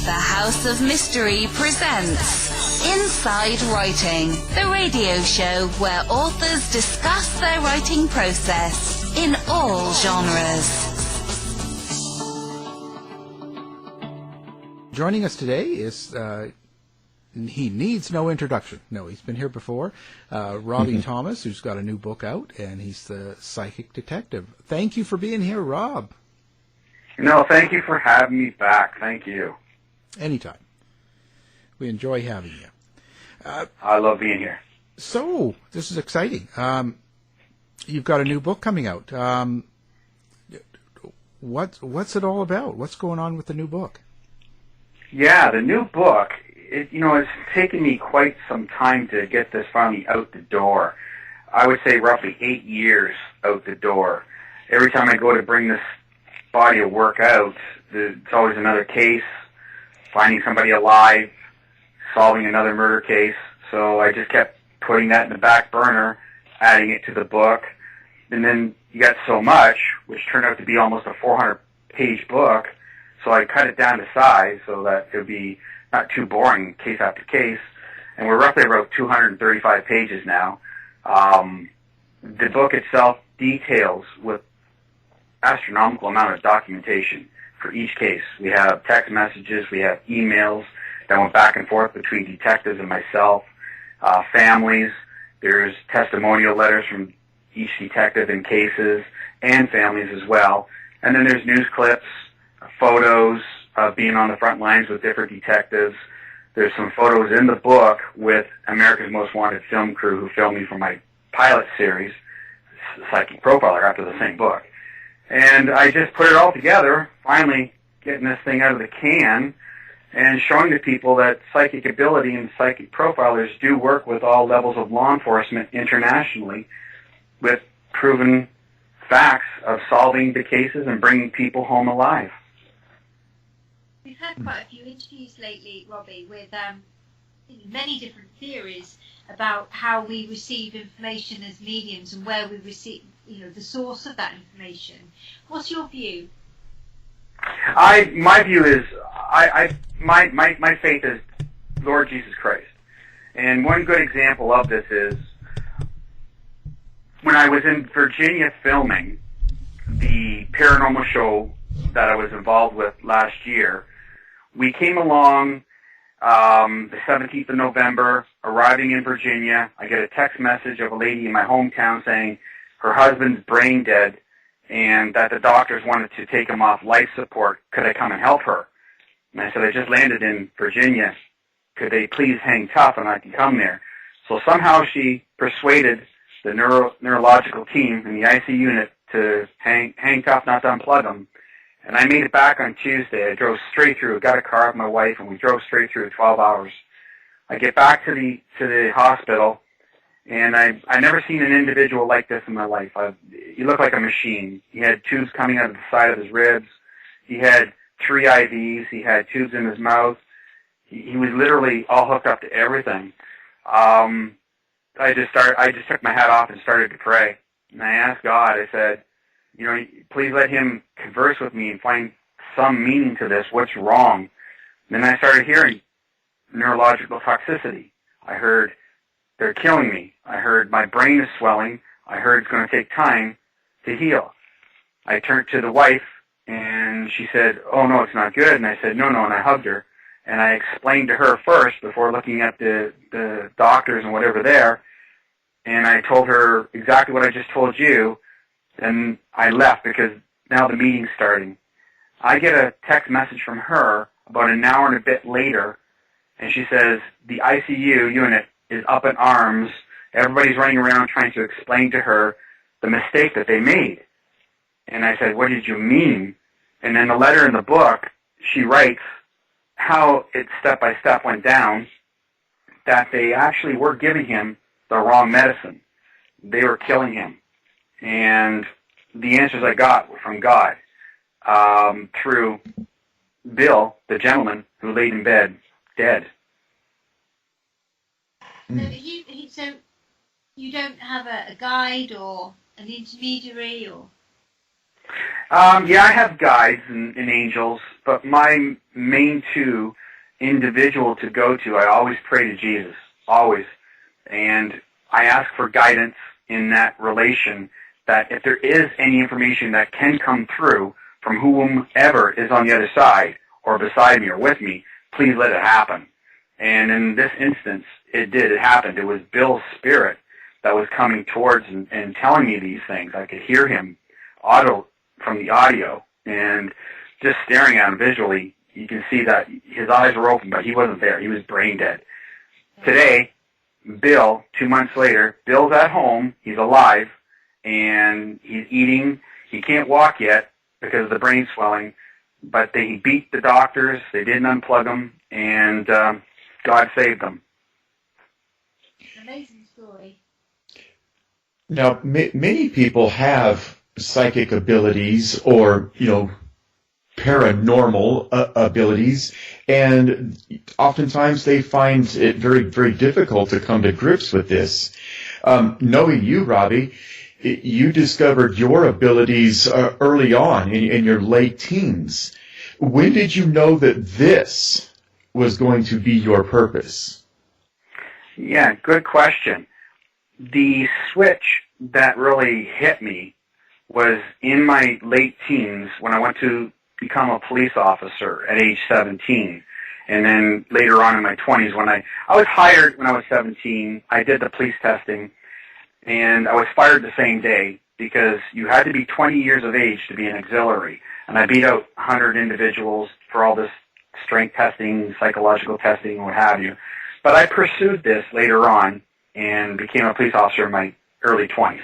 The House of Mystery presents Inside Writing, the radio show where authors discuss their writing process in all genres. Joining us today is, he needs no introduction. No, he's been here before. Robbie Thomas, who's got a new book out, and he's the psychic detective. Thank you for being here, Rob. No, thank you for having me back. Thank you. Anytime. We enjoy having you. I love being here. So, this is exciting. You've got a new book coming out. What's it all about? What's going on with the new book? Yeah, the new book, it's taken me quite some time to get this finally out the door. I would say roughly 8 years out the door. Every time I go to bring this body of work out, it's always another case, finding somebody alive, solving another murder case. So I just kept putting that in the back burner, adding it to the book. And then you got so much, which turned out to be almost a 400-page book. So I cut it down to size so that it would be not too boring case after case. And we're roughly about 235 pages now. The book itself details with astronomical amount of documentation for each case. We have text messages, we have emails that went back and forth between detectives and myself, families. There's testimonial letters from each detective in cases and families as well. And then there's news clips, photos of being on the front lines with different detectives. There's some photos in the book with America's Most Wanted film crew who filmed me for my pilot series, Psychic Profiler, after the same book. And I just put it all together, finally getting this thing out of the can and showing to people that psychic ability and psychic profilers do work with all levels of law enforcement internationally with proven facts of solving the cases and bringing people home alive. We've had quite a few interviews lately, Robbie, with many different theories about how we receive information as mediums and where we receive, the source of that information. What's your view? My view is, my faith is Lord Jesus Christ. And one good example of this is when I was in Virginia filming the paranormal show that I was involved with last year. We came along the 17th of November, arriving in Virginia. I get a text message of a lady in my hometown saying her husband's brain dead and that the doctors wanted to take him off life support. Could I come and help her? And I said, I just landed in Virginia. Could they please hang tough and I can come there? So somehow she persuaded the neurological team in the IC unit to hang tough, not to unplug him. And I made it back on Tuesday. I drove straight through, got a car with my wife, and we drove straight through 12 hours. I get back to the hospital, and I never seen an individual like this in my life. He looked like a machine. He had tubes coming out of the side of his ribs. He had 3 IVs. He had tubes in his mouth. He was literally all hooked up to everything. I just took my hat off and started to pray. And I asked God, I said, please let him converse with me and find some meaning to this. What's wrong? And then I started hearing neurological toxicity. I heard they're killing me. I heard my brain is swelling. I heard it's going to take time to heal. I turned to the wife and she said, oh no, it's not good. And I said, no, and I hugged her. And I explained to her first before looking at the doctors and whatever there. And I told her exactly what I just told you. And I left because now the meeting's starting. I get a text message from her about an hour and a bit later, and she says, the ICU unit is up in arms. Everybody's running around trying to explain to her the mistake that they made. And I said, what did you mean? And in the letter in the book, she writes how it step-by-step went down, that they actually were giving him the wrong medicine. They were killing him. And the answers I got were from God, through Bill, the gentleman who laid in bed dead. So you don't have a guide or an intermediary or? Yeah, I have guides and angels, but my main two individual to go to, I always pray to Jesus, always. And I ask for guidance in that relation, that if there is any information that can come through from whomever is on the other side or beside me or with me, please let it happen. And in this instance, it did. It happened. It was Bill's spirit that was coming towards and telling me these things. I could hear him from the audio, and just staring at him visually, you can see that his eyes were open, but he wasn't there. He was brain dead. Today, Bill, 2 months later, Bill's at home. He's alive, and he's eating. He can't walk yet because of the brain swelling, but he beat the doctors. They didn't unplug him, and God saved them. Amazing story. Now, many people have psychic abilities or, paranormal abilities, and oftentimes they find it very, very difficult to come to grips with this. Knowing you, Robbie, you discovered your abilities early on in your late teens. When did you know that this was going to be your purpose? Yeah, good question. The switch that really hit me was in my late teens when I went to become a police officer at age 17. And then later on in my 20s when I was hired when I was 17. I did the police testing, and I was fired the same day because you had to be 20 years of age to be an auxiliary. And I beat out 100 individuals for all this strength testing, psychological testing, what have you. But I pursued this later on and became a police officer in my early 20s.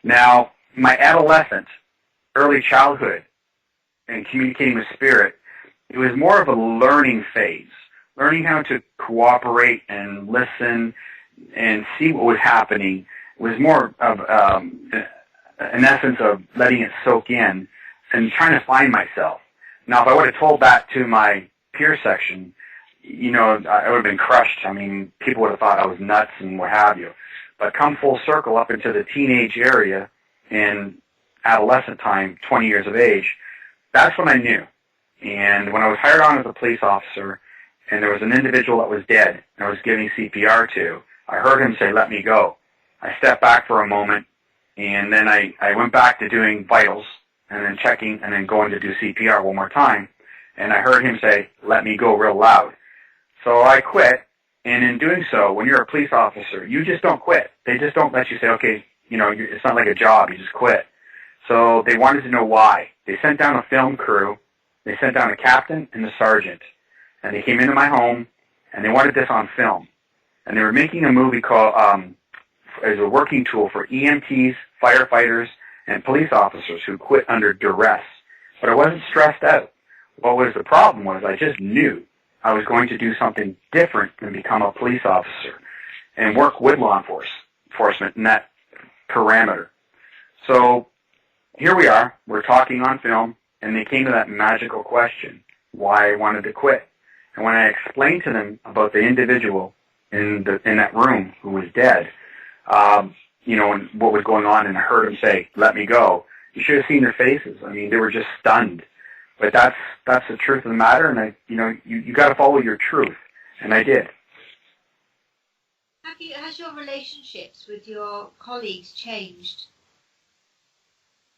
Now, my adolescence, early childhood, and communicating with spirit, it was more of a learning phase, learning how to cooperate and listen and see what was happening. It was more of an essence of letting it soak in and trying to find myself. Now, if I would have told that to my peer section, I would have been crushed. I mean, people would have thought I was nuts and what have you. But come full circle up into the teenage area in adolescent time, 20 years of age, that's when I knew. And when I was hired on as a police officer, and there was an individual that was dead, and I was giving CPR to, I heard him say, "Let me go." I stepped back for a moment, and then I went back to doing vitals, and then checking, and then going to do CPR one more time. And I heard him say, "Let me go," real loud. So I quit, and in doing so, when you're a police officer, you just don't quit. They just don't let you say, okay, it's not like a job, you just quit. So they wanted to know why. They sent down a film crew, they sent down a captain and a sergeant, and they came into my home, and they wanted this on film. And they were making a movie called, as a working tool for EMTs, firefighters, and police officers who quit under duress. But I wasn't stressed out. What was the problem was I just knew I was going to do something different than become a police officer and work with law enforcement in that parameter. So here we are, we're talking on film, and they came to that magical question, why I wanted to quit. And when I explained to them about the individual in that room who was dead, and what was going on, and I heard him say, "Let me go," you should have seen their faces. I mean, they were just stunned. But that's the truth of the matter, and you got to follow your truth, and I did. Has your relationships with your colleagues changed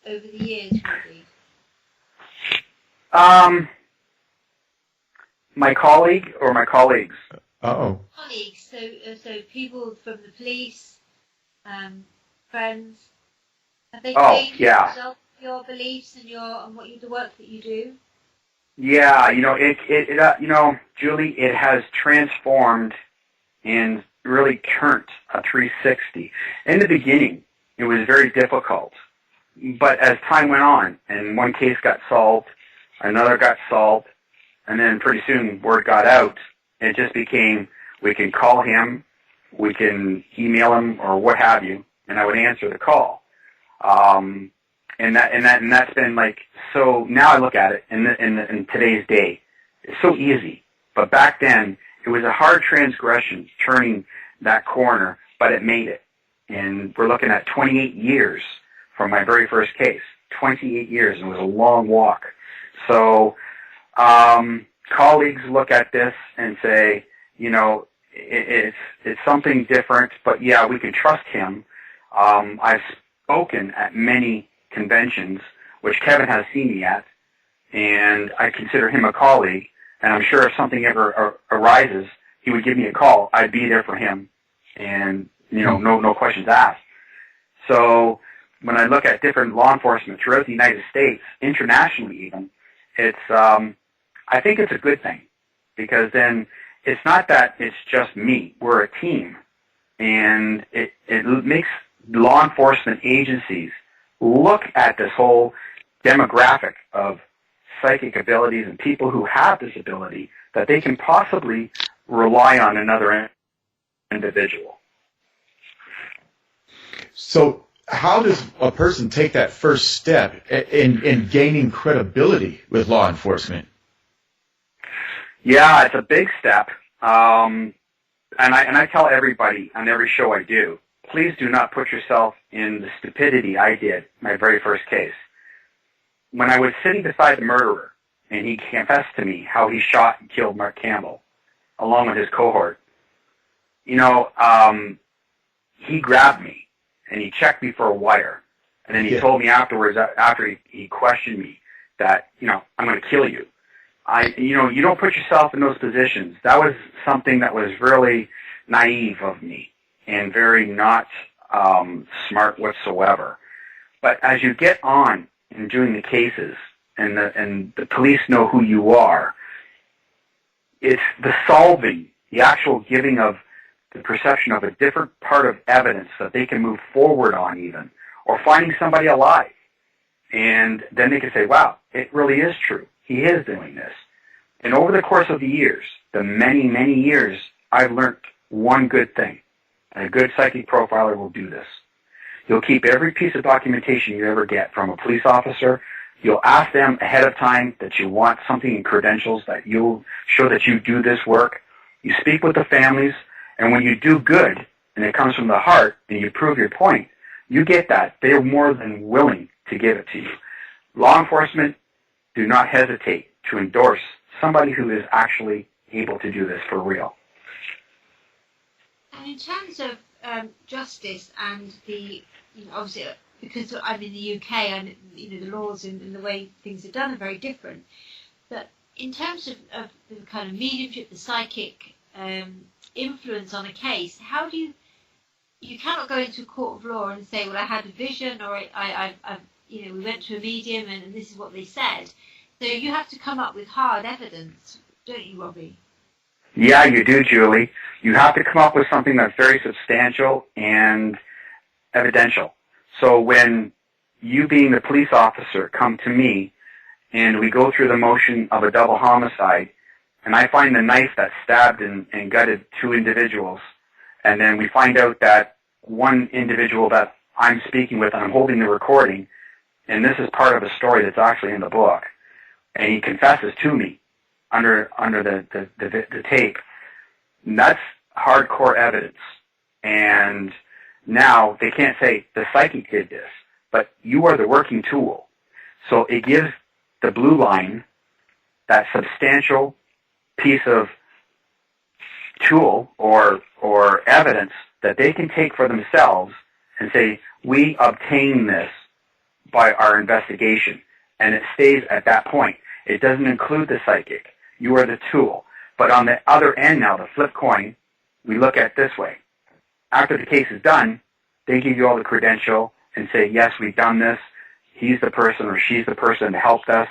over the years, Robbie? My colleague or my colleagues? Uh-oh. Colleagues, so people from the police, friends, have they changed your beliefs and the work that you do? Yeah, Julie, it has transformed and really turned a 360. In the beginning, it was very difficult, but as time went on, and one case got solved, another got solved, and then pretty soon word got out. It just became, we can call him, we can email him, or what have you, and I would answer the call. And that's been like, so now I look at it in today's day, it's so easy. But back then, it was a hard transgression turning that corner, but it made it. And we're looking at 28 years from my very first case. 28 years, and it was a long walk. So colleagues look at this and say, it's something different, but yeah, we can trust him. I've spoken at many conventions, which Kevin has seen me at, and I consider him a colleague, and I'm sure if something ever arises, he would give me a call. I'd be there for him, and, no questions asked. So when I look at different law enforcement throughout the United States, internationally even, I think it's a good thing, because then it's not that it's just me. We're a team, and it makes law enforcement agencies look at this whole demographic of psychic abilities and people who have this ability that they can possibly rely on another individual. So how does a person take that first step in gaining credibility with law enforcement? Yeah, it's a big step. And I tell everybody on every show I do, please do not put yourself in the stupidity I did my very first case. When I was sitting beside the murderer, and he confessed to me how he shot and killed Mark Campbell, along with his cohort, he grabbed me, and he checked me for a wire. And then he told me afterwards, after he questioned me, that, I'm going to kill you. You don't put yourself in those positions. That was something that was really naive of me and very not smart whatsoever. But as you get on in doing the cases, and the police know who you are, it's the solving, the actual giving of the perception of a different part of evidence that they can move forward on even, or finding somebody alive. And then they can say, wow, it really is true. He is doing this. And over the course of the years, the many, many years, I've learned one good thing. And a good psychic profiler will do this. You'll keep every piece of documentation you ever get from a police officer. You'll ask them ahead of time that you want something in credentials that you'll show that you do this work. You speak with the families, and when you do good, and it comes from the heart, and you prove your point, you get that. They're more than willing to give it to you. Law enforcement, do not hesitate to endorse somebody who is actually able to do this for real. And in terms of justice and the, obviously, because I'm in the UK and, the laws and the way things are done are very different. But in terms of the kind of mediumship, the psychic influence on a case, how do you cannot go into a court of law and say, well, I had a vision, or we went to a medium and this is what they said. So you have to come up with hard evidence, don't you, Robbie? Yeah, you do, Julie. You have to come up with something that's very substantial and evidential. So when you, being the police officer, come to me and we go through the motion of a double homicide, and I find the knife that stabbed and gutted two individuals, and then we find out that one individual that I'm speaking with, and I'm holding the recording, and this is part of a story that's actually in the book, and he confesses to me under the tape. And that's hardcore evidence. And now they can't say the psychic did this, but you are the working tool. So it gives the blue line that substantial piece of tool or evidence that they can take for themselves and say, we obtained this by our investigation. And it stays at that point. It doesn't include the psychic. You are the tool. But on the other end now, the flip coin, we look at this way. After the case is done, they give you all the credential and say, yes, we've done this. He's the person or she's the person that helped us.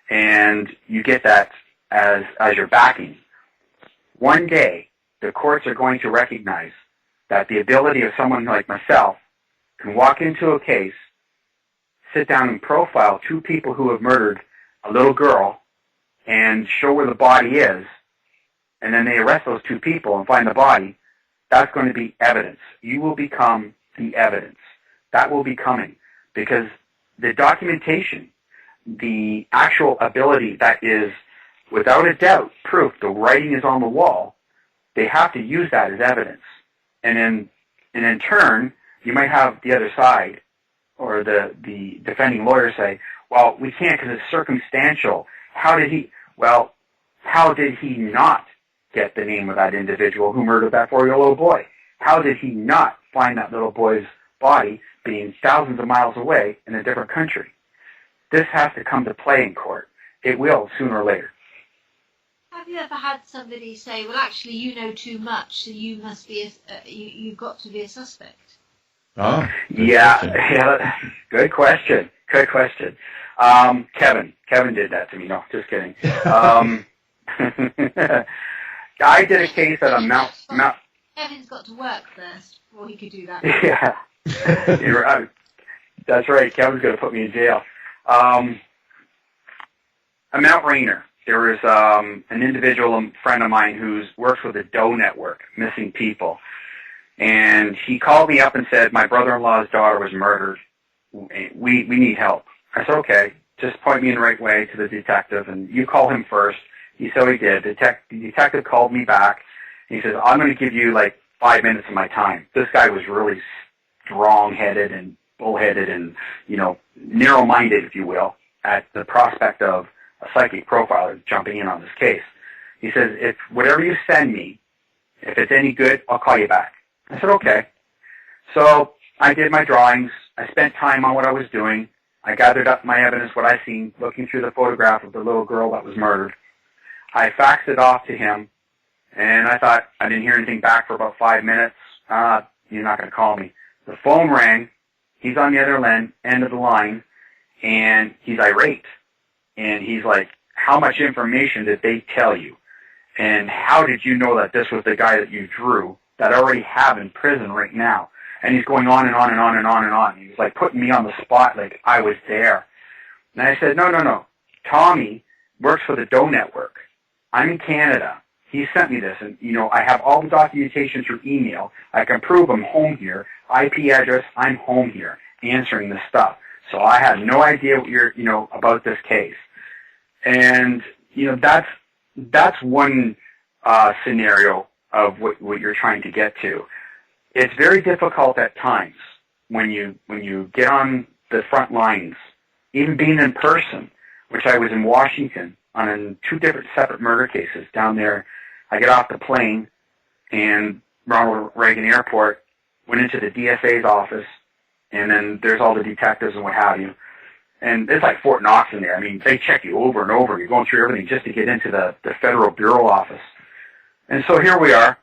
And you get that as your backing. One day, the courts are going to recognize that the ability of someone like myself can walk into a case, sit down and profile two people who have murdered a little girl and show where the body is, and then they arrest those two people and find the body. That's going to be evidence. You will become the evidence. That will be coming, because the documentation, the actual ability that is without a doubt proof, the writing is on the wall, they have to use that as evidence. And in turn, you might have the other side or the defending lawyers say, well, we can't because it's circumstantial. How did he not get the name of that individual who murdered that 4-year-old boy? How did he not find that little boy's body being thousands of miles away in a different country? This has to come to play in court. It will, sooner or later. Have you ever had somebody say, well, actually, you know too much, so you must be, you've got to be a suspect? Oh, yeah, good question. Kevin did that to me. No, just kidding. I did a case at a Mount. Kevin's got to work first before he could do that. Yeah, you're right. That's right. Kevin's going to put me in jail. A Mount Rainier. There was an individual, a friend of mine, who works with the Doe Network, missing people. And he called me up and said, my brother-in-law's daughter was murdered. We need help. I said, okay, just point me in the right way to the detective, and you call him first. So he did. The detective called me back, and he says, I'm going to give you like 5 minutes of my time. This guy was really strong-headed and bullheaded and, narrow-minded, if you will, at the prospect of a psychic profiler jumping in on this case. He says, if whatever you send me, if it's any good, I'll call you back. I said, okay. So I did my drawings. I spent time on what I was doing. I gathered up my evidence, what I seen, looking through the photograph of the little girl that was murdered. I faxed it off to him, and I thought, I didn't hear anything back for about 5 minutes. You're not going to call me. The phone rang. He's on the other end of the line, and he's irate. And he's like, how much information did they tell you? And how did you know that this was the guy that you drew that I already have in prison right now? And he's going on and on and on and on and on. He was like putting me on the spot like I was there. And I said, no. Tommy works for the Doe Network. I'm in Canada. He sent me this. And, I have all the documentation through email. I can prove I'm home here. IP address, I'm home here answering this stuff. So I had no idea what you're, about this case. And, that's one scenario of what you're trying to get to. It's very difficult at times when you get on the front lines, even being in person, which I was in Washington on 2 different separate murder cases down there. I get off the plane and Ronald Reagan Airport, went into the DSA's office, and then there's all the detectives and what have you. And it's like Fort Knox in there. I mean, they check you over and over. You're going through everything just to get into the Federal Bureau office. And so here we are,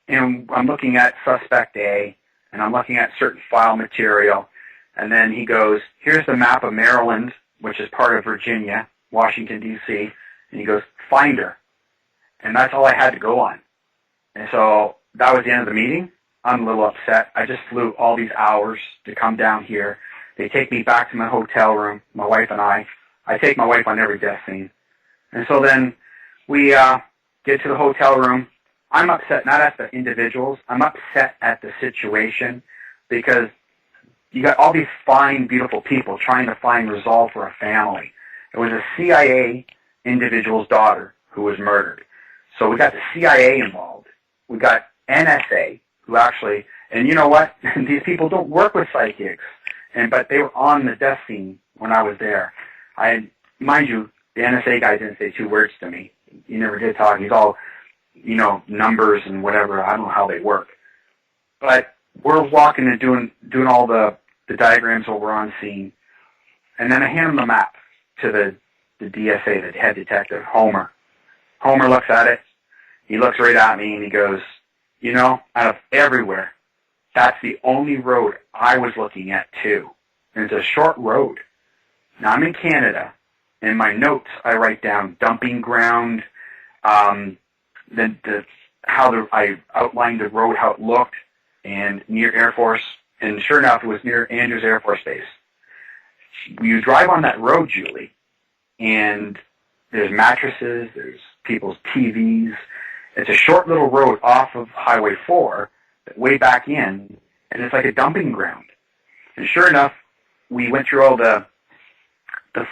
and I'm looking at Suspect A, and I'm looking at certain file material, and then he goes, here's the map of Maryland, which is part of Virginia, Washington, D.C., and he goes, find her. And that's all I had to go on. And so that was the end of the meeting. I'm a little upset. I just flew all these hours to come down here. They take me back to my hotel room, my wife and I. I take my wife on every death scene. And so then we get to the hotel room. I'm upset not at the individuals. I'm upset at the situation because you got all these fine, beautiful people trying to find resolve for a family. It was a CIA individual's daughter who was murdered. So we got the CIA involved. We got NSA, who actually, and you know what? These people don't work with psychics. But they were on the death scene when I was there. Mind you, the NSA guy didn't say 2 words to me. He never did talk. He's all, numbers and whatever. I don't know how they work. But we're walking and doing all the diagrams while we're on scene. And then I hand him the map to the DSA, the head detective, Homer. Homer looks at it. He looks right at me and he goes, out of everywhere, that's the only road I was looking at, too. And it's a short road. Now, I'm in Canada. In my notes, I write down dumping ground, I outlined the road, how it looked, and near Air Force. And sure enough, it was near Andrews Air Force Base. You drive on that road, Julie, and there's mattresses, there's people's TVs. It's a short little road off of Highway 4, way back in, and it's like a dumping ground. And sure enough, we went through all the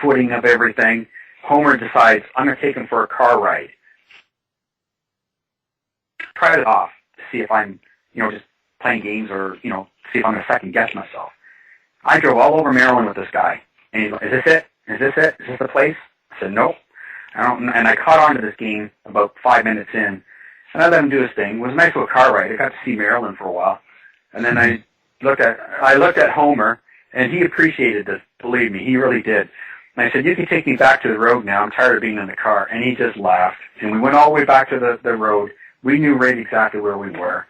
footing of everything. Homer decides, I'm going to take him for a car ride. Try it off to see if I'm, just playing games or, see if I'm going to second guess myself. I drove all over Maryland with this guy. And he's like, is this it? Is this it? Is this the place? I said, nope. And I caught on to this game about 5 minutes in. And I let him do his thing. It was a nice little car ride. I got to see Maryland for a while. And then I looked at Homer, and he appreciated this. Believe me, he really did. And I said, you can take me back to the road now. I'm tired of being in the car. And he just laughed. And we went all the way back to the road. We knew right exactly where we were.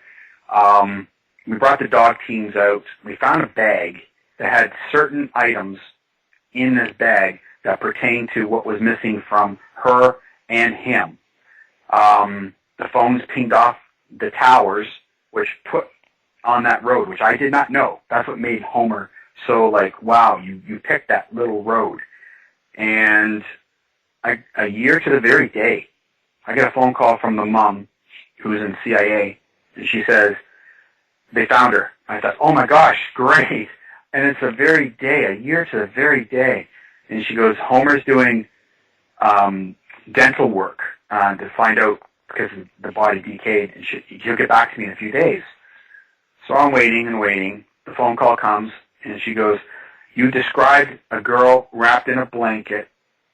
We brought the dog teams out. We found a bag that had certain items in this bag that pertained to what was missing from her and him. The phones pinged off the towers, which put on that road, which I did not know. That's what made Homer so like, wow, you picked that little road. And a year to the very day, I get a phone call from the mom who's in CIA, and she says, they found her. I thought, oh my gosh, great. And it's a year to the very day. And she goes, Homer's doing dental work to find out because the body decayed, and he'll get back to me in a few days. So I'm waiting and waiting. The phone call comes, and she goes, you described a girl wrapped in a blanket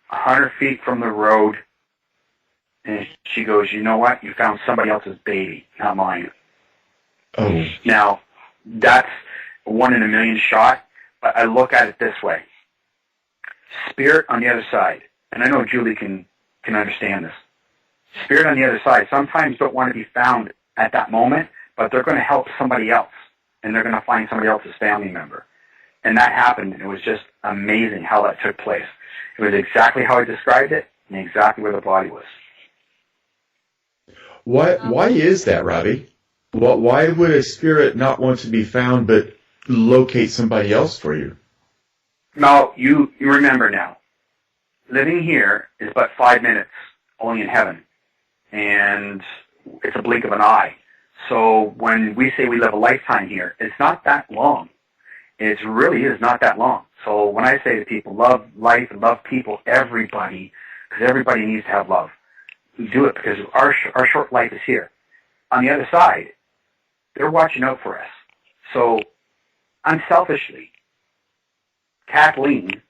100 feet from the road. And she goes, you know what? You found somebody else's baby, not mine. Oh. Now, that's a 1 in a million shot, but I look at it this way. Spirit on the other side, and I know Julie can understand this. Spirit on the other side sometimes don't want to be found at that moment, but they're going to help somebody else, and they're going to find somebody else's family member. And that happened, and it was just amazing how that took place. It was exactly how I described it, and exactly where the body was. Why is that, Robbie? Why would a spirit not want to be found but locate somebody else for you? Now, you remember now, living here is but 5 minutes, only in heaven. And it's a blink of an eye. So when we say we live a lifetime here, it's not that long. It really is not that long. So when I say to people, love life and love people, everybody, because everybody needs to have love. We do it because our short life is here. On the other side, they're watching out for us. So unselfishly, Kathleen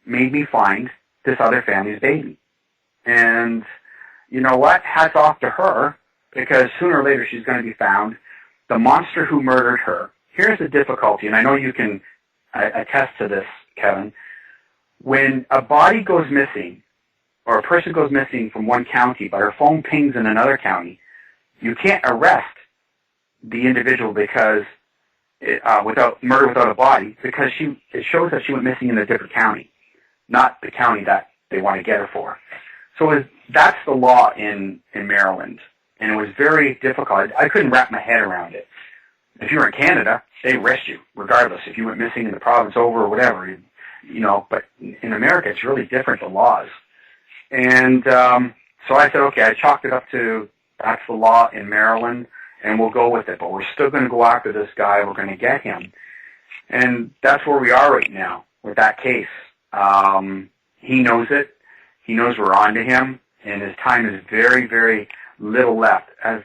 made me find this other family's baby. And you know what? Hats off to her, because sooner or later she's going to be found. The monster who murdered her. Here's the difficulty, and I know you can attest to this, Kevin. When a body goes missing, or a person goes missing from one county, but her phone pings in another county, you can't arrest the individual because murder without a body, because it shows that she went missing in a different county, not the county that they want to get her for. So that's the law in Maryland, and it was very difficult. I couldn't wrap my head around it. If you were in Canada, they arrest you, regardless. If you went missing in the province over or whatever, but in America, it's really different, the laws. And so I said, okay, I chalked it up to that's the law in Maryland, and we'll go with it. But we're still going to go after this guy. We're going to get him. And that's where we are right now with that case. He knows it. He knows we're on to him, and his time is very, very little left. As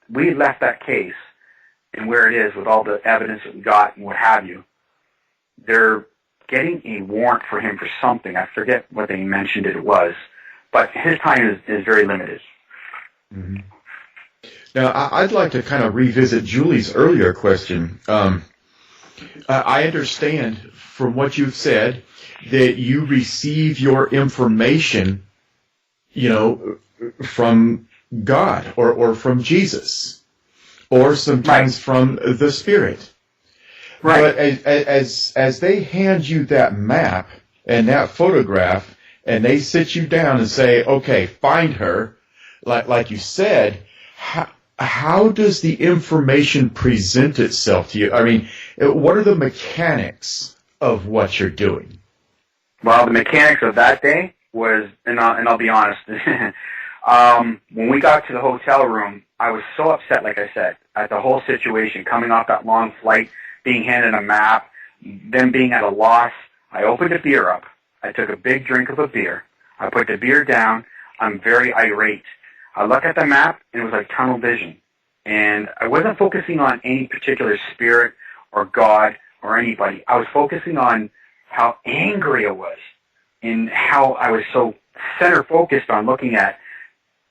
we left that case and where it is with all the evidence that we got and what have you, they're getting a warrant for him for something. I forget what they mentioned it was, but his time is very limited. Mm-hmm. Now, I'd like to kind of revisit Julie's earlier question. I understand from what you've said that you receive your information, from God or from Jesus, or sometimes from the Spirit. Right. But as they hand you that map and that photograph, and they sit you down and say, okay, find her, like you said, how does the information present itself to you? I mean, what are the mechanics of what you're doing? Well, the mechanics of that day was, and I'll be honest, when we got to the hotel room, I was so upset, like I said, at the whole situation, coming off that long flight, being handed a map, them being at a loss. I opened a beer up. I took a big drink of a beer. I put the beer down. I'm very irate. I look at the map, and it was like tunnel vision. And I wasn't focusing on any particular spirit or God or anybody. I was focusing on how angry I was and how I was so center focused on looking at,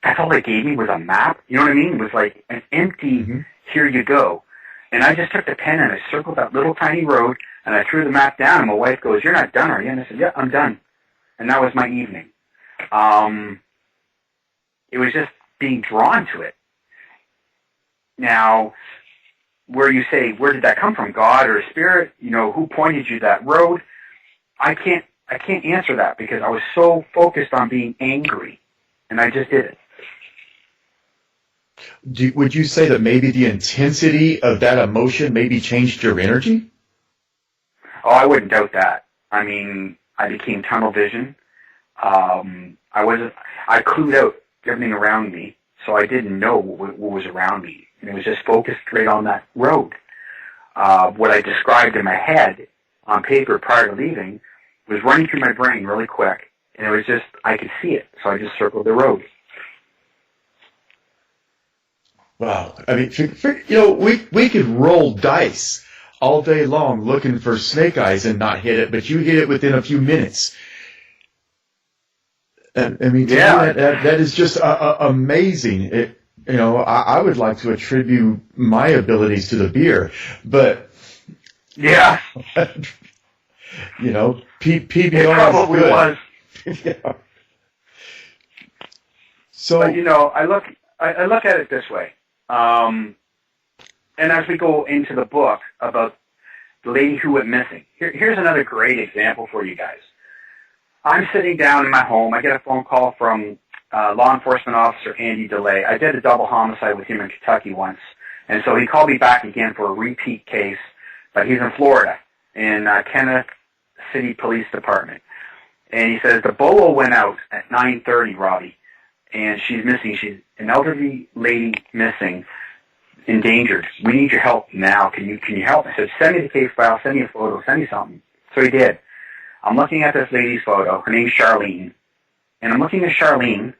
that's all they gave me was a map. You know what I mean? It was like an empty, here you go. And I just took the pen and I circled that little tiny road and I threw the map down and my wife goes, "You're not done, are you?" And I said, "Yeah, I'm done." And that was my evening. It was just being drawn to it. Now, where you say, where did that come from? God or Spirit? You know, who pointed you that road? I can't answer that because I was so focused on being angry, and I just did it. Would you say that maybe the intensity of that emotion maybe changed your energy? Oh, I wouldn't doubt that. I mean, I became tunnel vision. I clued out everything around me, so I didn't know what was around me. And it was just focused right on that road. What I described in my head on paper prior to leaving was running through my brain really quick, and it was just, I could see it, so I just circled the road. Wow. I mean, we could roll dice all day long looking for snake eyes and not hit it, but you hit it within a few minutes. And, I mean, yeah, that is just amazing. I would like to attribute my abilities to the beer, but yeah, PBR it probably was. Yeah. So, but I look at it this way. And as we go into the book about the lady who went missing, here's another great example for you guys. I'm sitting down in my home. I get a phone call from law enforcement officer Andy DeLay. I did a double homicide with him in Kentucky once, and so he called me back again for a repeat case, but he's in Florida, in Kenneth City Police Department. And he says, the bolo went out at 9:30, Robbie, and she's missing. She's an elderly lady missing, endangered. We need your help now. Can you help? I said, send me the case file, send me a photo, send me something. So he did. I'm looking at this lady's photo. Her name's Charlene. And I'm looking at Charlene,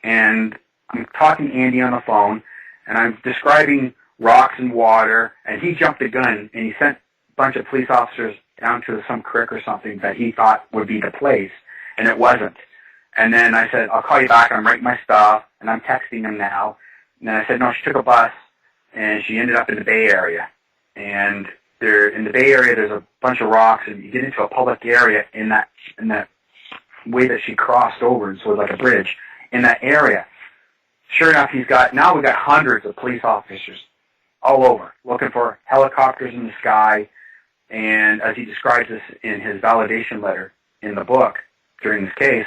and I'm talking to Andy on the phone, and I'm describing rocks and water, and he jumped the gun, and he sent a bunch of police officers down to some creek or something that he thought would be the place, and it wasn't. And then I said, I'll call you back. I'm writing my stuff, and I'm texting him now. And then I said, no, she took a bus, and she ended up in the Bay Area. And in the Bay Area, there's a bunch of rocks, and you get into a public area in that way that she crossed over, and so it was like a bridge in that area. Sure enough, we've got hundreds of police officers all over looking for helicopters in the sky. And as he describes this in his validation letter in the book during this case,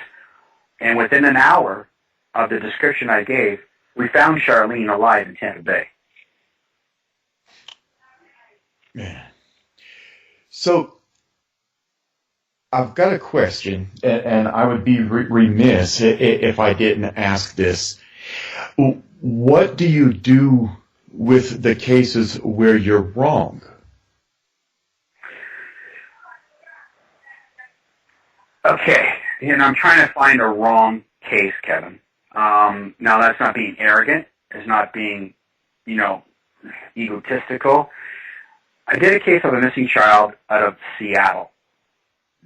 and within an hour of the description I gave, we found Charlene alive in Tampa Bay. Man. So I've got a question, and I would be remiss if I didn't ask this. What do you do with the cases where you're wrong? Okay, and I'm trying to find a wrong case, Kevin. Now, that's not being arrogant. It's not being, egotistical. I did a case of a missing child out of Seattle.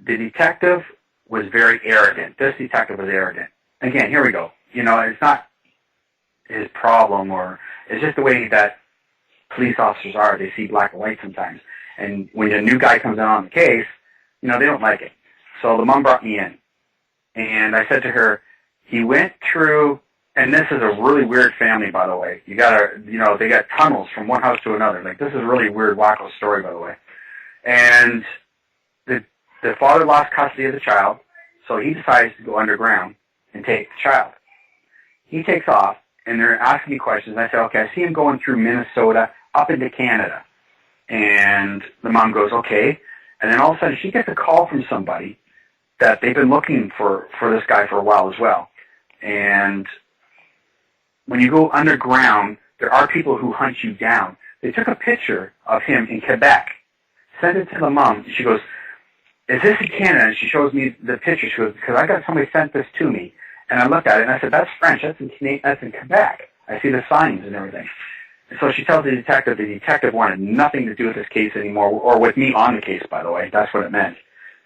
The detective was very arrogant. This detective was arrogant. Again, here we go. It's not his problem, or it's just the way that police officers are. They see black and white sometimes. And when a new guy comes in on the case, they don't like it. So the mom brought me in. And I said to her, he went through, and this is a really weird family, by the way. They got tunnels from one house to another. Like, this is a really weird, wacko story, by the way. And the father lost custody of the child, so he decides to go underground and take the child. He takes off, and they're asking me questions. I said, okay, I see him going through Minnesota up into Canada. And the mom goes, okay. And then all of a sudden, she gets a call from somebody that they've been looking for this guy for a while as well. And when you go underground, there are people who hunt you down. They took a picture of him in Quebec, sent it to the mom. She goes, is this in Canada? And she shows me the picture. She goes, because I got somebody sent this to me. And I looked at it, and I said, that's French. That's in Quebec. I see the signs and everything. So she tells the detective wanted nothing to do with this case anymore, or with me on the case, by the way. That's what it meant.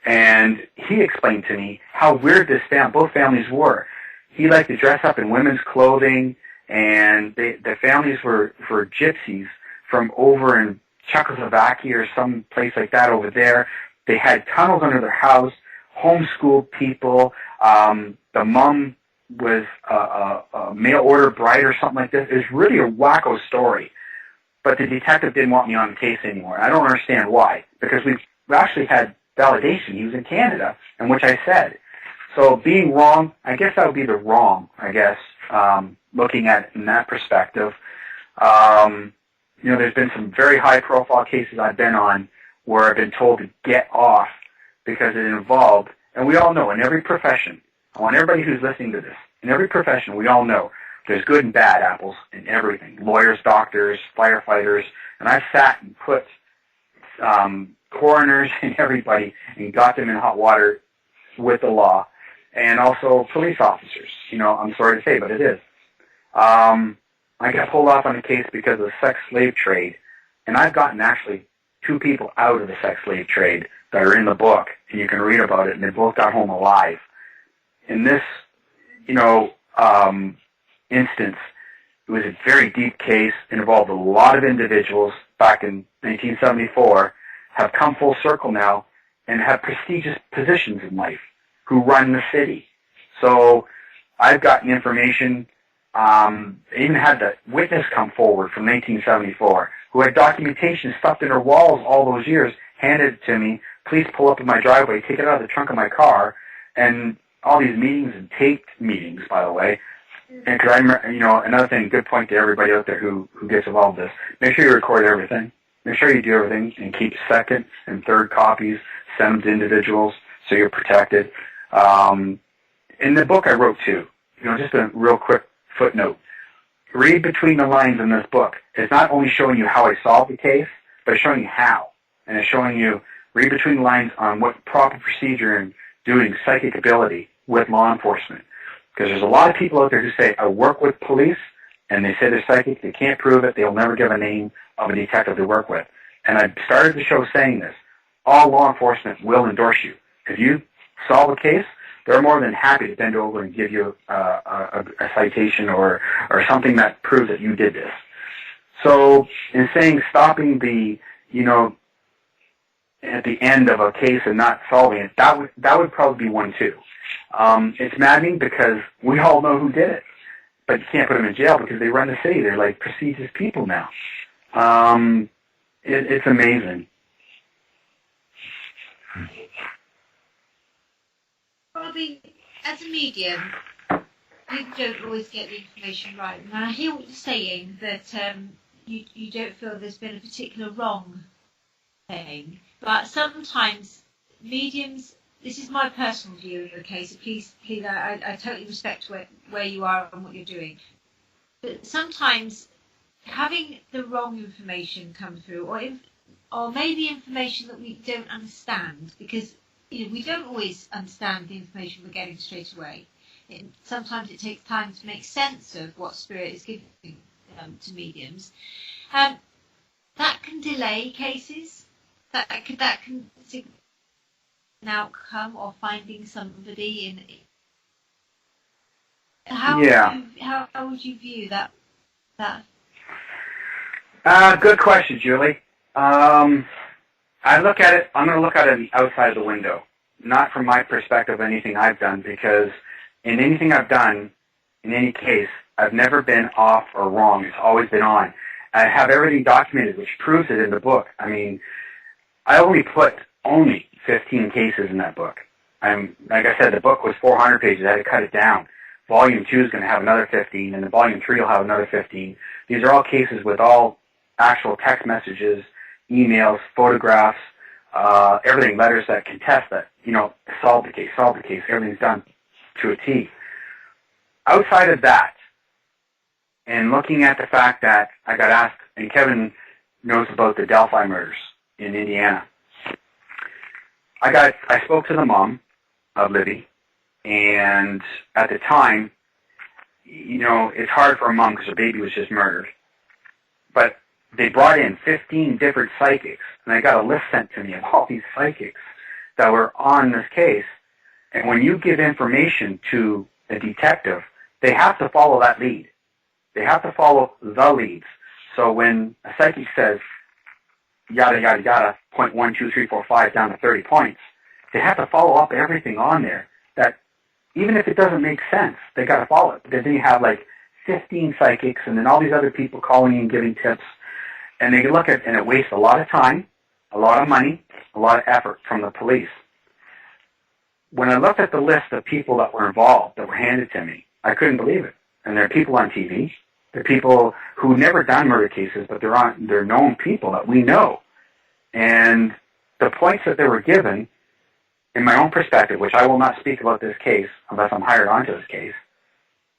And he explained to me how weird both families were. He liked to dress up in women's clothing, and the families were gypsies from over in Czechoslovakia or some place like that over there. They had tunnels under their house, homeschooled people. The mom was a mail order bride or something like this. It was really a wacko story. But the detective didn't want me on the case anymore. I don't understand why, because we actually had validation. He was in Canada, and which I said. So being wrong, I guess that would be the wrong, looking at it in that perspective. There's been some very high-profile cases I've been on where I've been told to get off because it involved, and we all know in every profession, I want everybody who's listening to this, in every profession, we all know there's good and bad apples in everything. Lawyers, doctors, firefighters, and I've sat and put coroners and everybody and got them in hot water with the law, and also police officers. I'm sorry to say, but it is. I got pulled off on a case because of the sex slave trade, and I've gotten actually 2 people out of the sex slave trade that are in the book, and you can read about it, and they both got home alive. In this, instance, it was a very deep case. It involved a lot of individuals back in 1974, have come full circle now, and have prestigious positions in life, who run the city. So I've gotten information. I even had the witness come forward from 1974, who had documentation stuffed in her walls all those years, handed it to me. Please pull up in my driveway, take it out of the trunk of my car, and all these meetings, and taped meetings, by the way. And because I remember, another thing, good point to everybody out there who gets involved in this, make sure you record everything. Make sure you do everything and keep second and third copies, send them to individuals so you're protected. In the book I wrote too, just a real quick footnote. Read between the lines in this book. It's not only showing you how I solved the case, but it's showing you how. And it's showing you, read between the lines on what proper procedure and doing psychic ability with law enforcement. Because there's a lot of people out there who say, I work with police, and they say they're psychic, they can't prove it, they'll never give a name of a detective they work with. And I started the show saying this. All law enforcement will endorse you. If you solve a case, they're more than happy to bend over and give you a citation or something that proves that you did this. So in saying stopping the, at the end of a case and not solving it, that would probably be one too. It's maddening because we all know who did it, but you can't put them in jail because they run the city. They're like prestigious people now. It's amazing. Robbie, as a medium, people don't always get the information right. And I hear what you're saying, that you don't feel there's been a particular wrong thing. But sometimes mediums, this is my personal view of the case, so please, I totally respect where you are and what you're doing. But sometimes having the wrong information come through, or maybe information that we don't understand, because we don't always understand the information we're getting straight away. Sometimes it takes time to make sense of what spirit is giving to mediums. That can delay cases. That can signal an outcome or finding somebody in. How would you view that? Good question, Julie. I'm going to look at it on the outside of the window, not from my perspective of anything I've done, because in anything I've done, in any case, I've never been off or wrong. It's always been on. I have everything documented, which proves it in the book. I mean, I only put 15 cases in that book. Like I said, the book was 400 pages. I had to cut it down. Volume 2 is going to have another 15, and then Volume 3 will have another 15. These are all cases with all actual text messages, emails, photographs, everything, letters that contest that, solve the case, everything's done to a T. Outside of that, and looking at the fact that I got asked, and Kevin knows about the Delphi murders in Indiana, I spoke to the mom of Libby, and at the time, it's hard for a mom because her baby was just murdered. but they brought in 15 different psychics, and I got a list sent to me of all these psychics that were on this case. And when you give information to a detective, they have to follow that lead. They have to follow the leads. So when a psychic says, yada, yada, yada, point 1, 2, 3, 4, 5, down to 30 points, they have to follow up everything on there. That even if it doesn't make sense, they got to follow it. Because then you have like 15 psychics and then all these other people calling and giving tips. And they look at, and it wastes a lot of time, a lot of money, a lot of effort from the police. When I looked at the list of people that were involved, that were handed to me, I couldn't believe it. And there are people on TV. There are people who never done murder cases, but they're known people that we know. And the points that they were given, in my own perspective, which I will not speak about this case unless I'm hired onto this case,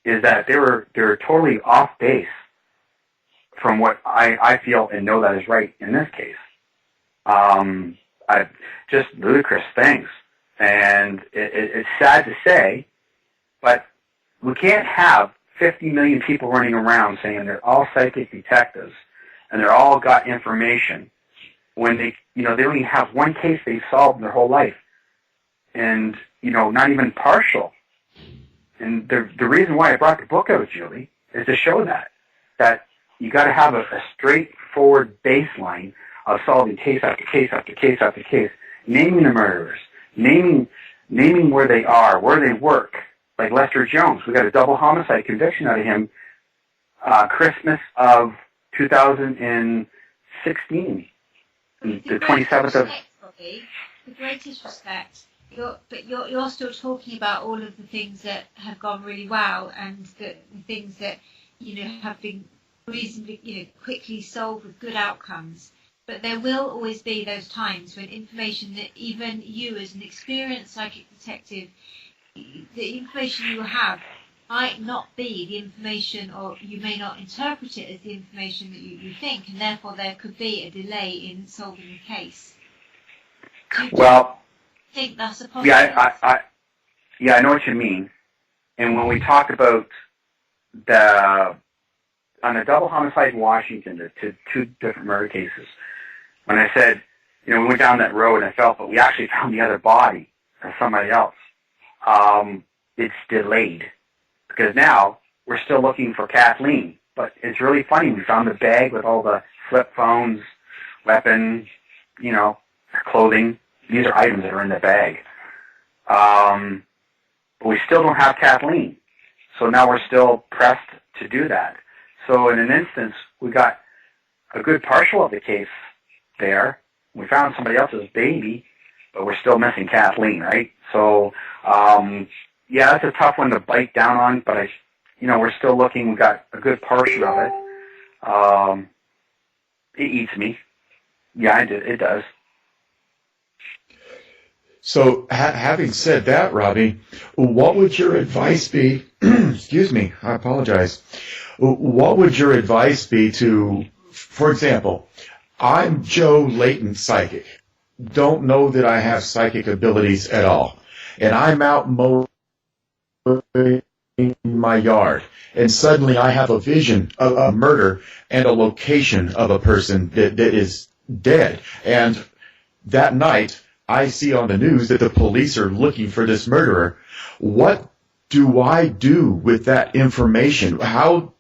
is that they were totally off base from what I feel and know that is right in this case. Just ludicrous things. And it's sad to say, but we can't have 50 million people running around saying they're all psychic detectives and they're all got information when they only have one case they've solved in their whole life, and not even partial. And the reason why I brought the book out, Julie, is to show that you got to have a straightforward baseline of solving case after case after case after case, naming the murderers, naming where they are, where they work. Like Lester Jones, we got a double homicide conviction out of him, Christmas of 2016, the 27th of. The greatest respect. You're still talking about all of the things that have gone really well, and the things that have been reasonably quickly solved with good outcomes. But there will always be those times when information that even you, as an experienced psychic detective, the information you have might not be the information, or you may not interpret it as the information that you think, and therefore there could be a delay in solving the case. Well, think that's a possibility? Yeah, I know what you mean. And when we talked about on the double homicide in Washington, the two different murder cases, when I said, we went down that road and I felt, but we actually found the other body of somebody else. It's delayed because now we're still looking for Kathleen. But it's really funny. We found the bag with all the flip phones, weapons, clothing. These are items that are in the bag. But we still don't have Kathleen. So now we're still pressed to do that. So in an instance, we got a good partial of the case there. We found somebody else's baby, but we're still missing Kathleen, right? So, yeah, that's a tough one to bite down on, but we're still looking. We got a good portion of it. It eats me. Yeah, it does. So, having said that, Robbie, what would your advice be? Excuse me, I apologize. What would your advice be to, for example, I'm Joe Layton, psychic. Don't know that I have psychic abilities at all. And I'm out mowing my yard. And suddenly I have a vision of a murder and a location of a person that is dead. And that night, I see on the news that the police are looking for this murderer. What do I do with that information? How,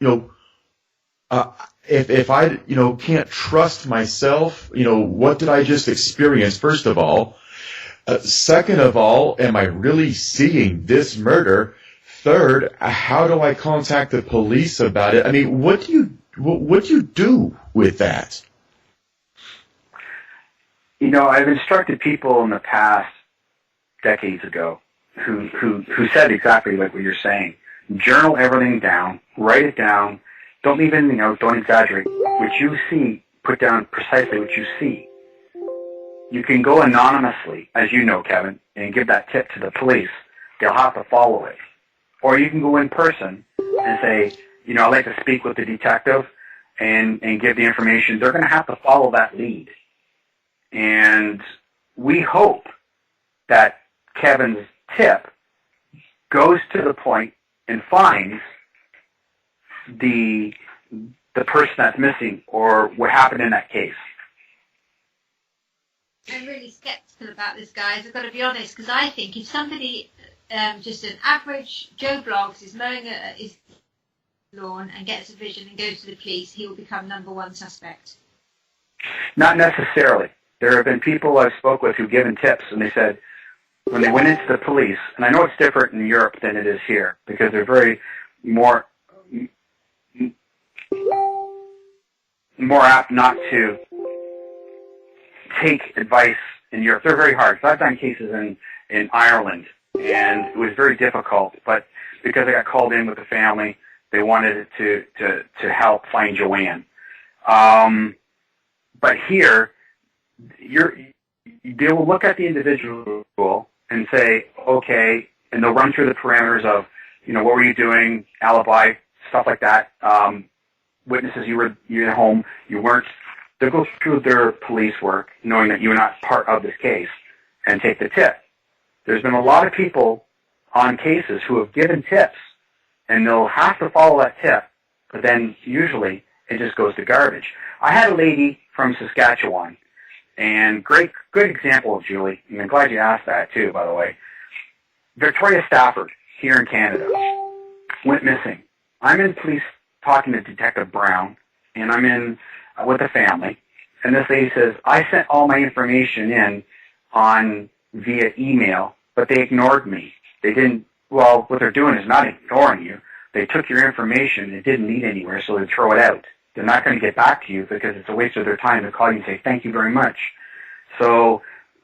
if I, can't trust myself, what did I just experience, first of all? Second of all, am I really seeing this murder? Third, how do I contact the police about it? I mean, what do you do with that? I've instructed people in the past, decades ago, who said exactly like what you're saying. Journal everything down, write it down. Don't even, don't exaggerate. What you see, put down precisely what you see. You can go anonymously, as you know, Kevin, and give that tip to the police. They'll have to follow it. Or you can go in person and say, I'd like to speak with the detective and give the information. They're going to have to follow that lead. And we hope that Kevin's tip goes to the point and finds the the person that's missing or what happened in that case. I'm really skeptical about this, guys. I've got to be honest, because I think if somebody, just an average Joe Bloggs, is mowing his lawn and gets a vision and goes to the police, he will become number one suspect. Not necessarily. There have been people I've spoke with who've given tips, and they said when they went into the police, and I know it's different in Europe than it is here because they're very more apt not to take advice in Europe. They're very hard. So I've done cases in Ireland, and it was very difficult, but because I got called in with the family, they wanted to help find Joanne. But here, they will look at the individual and say, okay, and they'll run through the parameters of, what were you doing, alibi, stuff like that. Witnesses, you're at home, you weren't. They'll go through their police work, knowing that you were not part of this case, and take the tip. There's been a lot of people on cases who have given tips, and they'll have to follow that tip, but then usually it just goes to garbage. I had a lady from Saskatchewan, and good example, Julie, and I'm glad you asked that too, by the way. Victoria Stafford, here in Canada, went missing. I'm in police talking to Detective Brown, and I'm in with the family, and this lady says, I sent all my information in via email, but they ignored me. They didn't, well, what they're doing is not ignoring you. They took your information and it didn't lead anywhere, so they throw it out. They're not going to get back to you because it's a waste of their time to call you and say, thank you very much. So,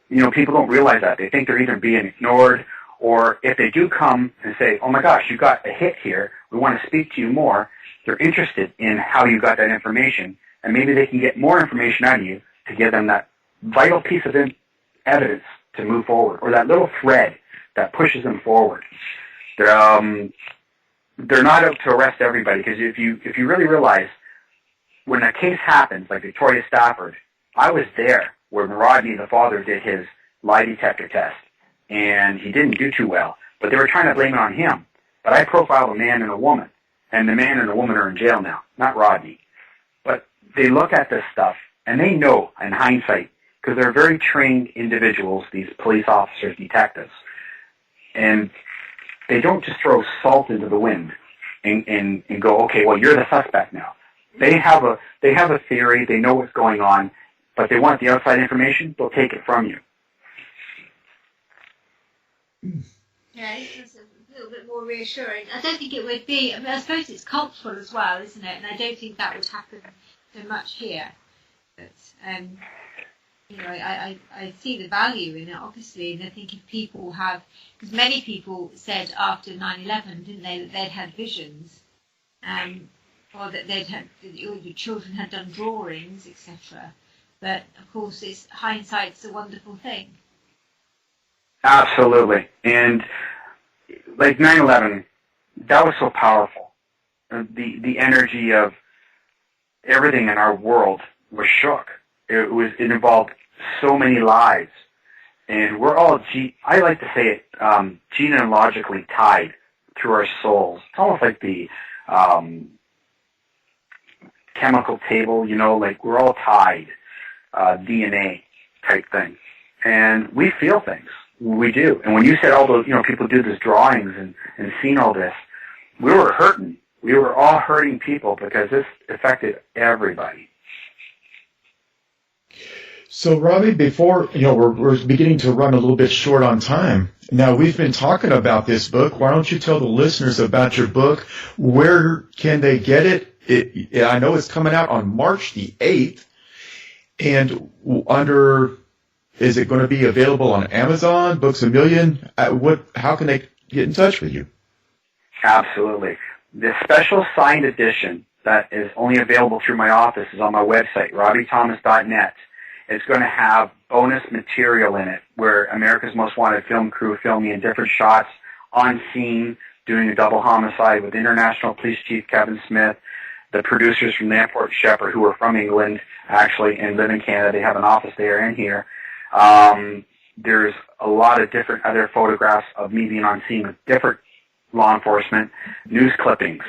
people don't realize that. They think they're either being ignored, or if they do come and say, oh my gosh, you got a hit here, we want to speak to you more, they're interested in how you got that information, and maybe they can get more information out of you to give them that vital piece of evidence to move forward, or that little thread that pushes them forward. They're not out to arrest everybody, because if you really realize, when a case happens, like Victoria Stafford, I was there when Robbie, the father, did his lie detector test, and he didn't do too well, but they were trying to blame it on him. But I profiled a man and a woman, and the man and the woman are in jail now, not Robbie. But they look at this stuff, and they know, in hindsight, because they're very trained individuals, these police officers, detectives, and they don't just throw salt into the wind and go, okay, well, you're the suspect now. They have a theory, they know what's going on, but they want the outside information, they'll take it from you. Yeah, it's a little bit more reassuring. I don't think it would be, I suppose it's cultural as well, isn't it? And I don't think that would happen so much here. But, I see the value in it, obviously, and I think if people have, because many people said after 9/11, didn't they, that they'd had visions, or that all the children had done drawings, etc. But of course, hindsight's a wonderful thing. Absolutely, and like 9/11, that was so powerful. The energy of everything in our world was shook. It involved so many lives, and we're all, I like to say it, genealogically tied through our souls. It's almost like the chemical table, like we're all tied, DNA type thing, and we feel things. We do. And when you said all those, people do these drawings and seen all this, we were hurting. We were all hurting people because this affected everybody. So, Robbie, before, we're beginning to run a little bit short on time. Now, we've been talking about this book. Why don't you tell the listeners about your book? Where can they get it? I know it's coming out on March the 8th. And is it going to be available on Amazon, Books A Million? How can they get in touch with you? Absolutely. The special signed edition that is only available through my office is on my website, robbiethomas.net. It's going to have bonus material in it where America's Most Wanted film crew filmed me in different shots on scene doing a double homicide with International Police Chief Kevin Smith, the producers from the Airport Shepherd who are from England actually and live in Canada. They have an office there and here. There's a lot of different other photographs of me being on scene with different law enforcement, news clippings,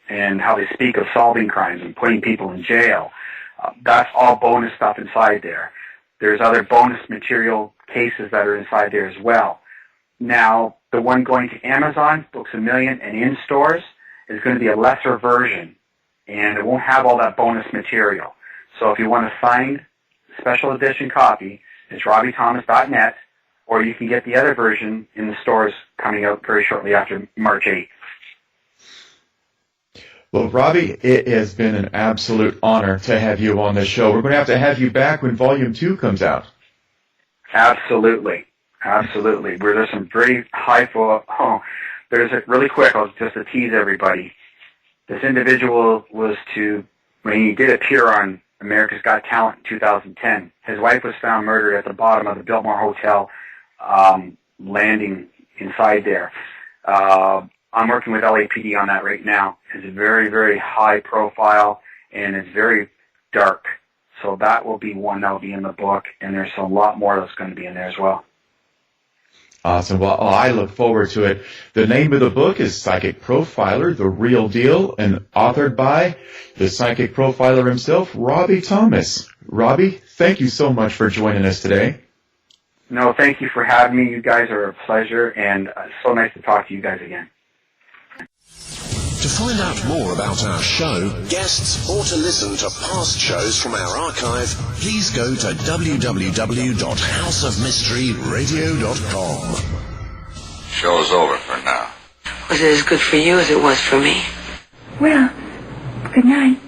and how they speak of solving crimes and putting people in jail. That's all bonus stuff inside there. There's other bonus material cases that are inside there as well. Now, the one going to Amazon, Books A Million, and in stores is going to be a lesser version, and it won't have all that bonus material. So if you want a signed special edition copy, it's robbiethomas.net, or you can get the other version in the stores coming out very shortly after March 8th. Well, Robbie, it has been an absolute honor to have you on the show. We're going to have you back when Volume 2 comes out. Absolutely. Absolutely. There's some very really quick, I'll just to tease everybody. This individual was when he did appear on America's Got Talent in 2010, his wife was found murdered at the bottom of the Biltmore Hotel landing inside there. I'm working with LAPD on that right now. It's very, very high profile, and it's very dark. So that will be one that will be in the book, and there's a lot more that's going to be in there as well. Awesome. Well, I look forward to it. The name of the book is Psychic Profiler, The Real Deal, and authored by the psychic profiler himself, Robbie Thomas. Robbie, thank you so much for joining us today. No, thank you for having me. You guys are a pleasure, and it's so nice to talk to you guys again. To find out more about our show, guests, or to listen to past shows from our archive, please go to www.houseofmysteryradio.com. Show's over for now. Was it as good for you as it was for me? Well, good night.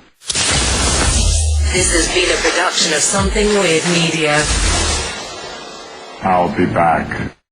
This has been a production of Something Weird Media. I'll be back.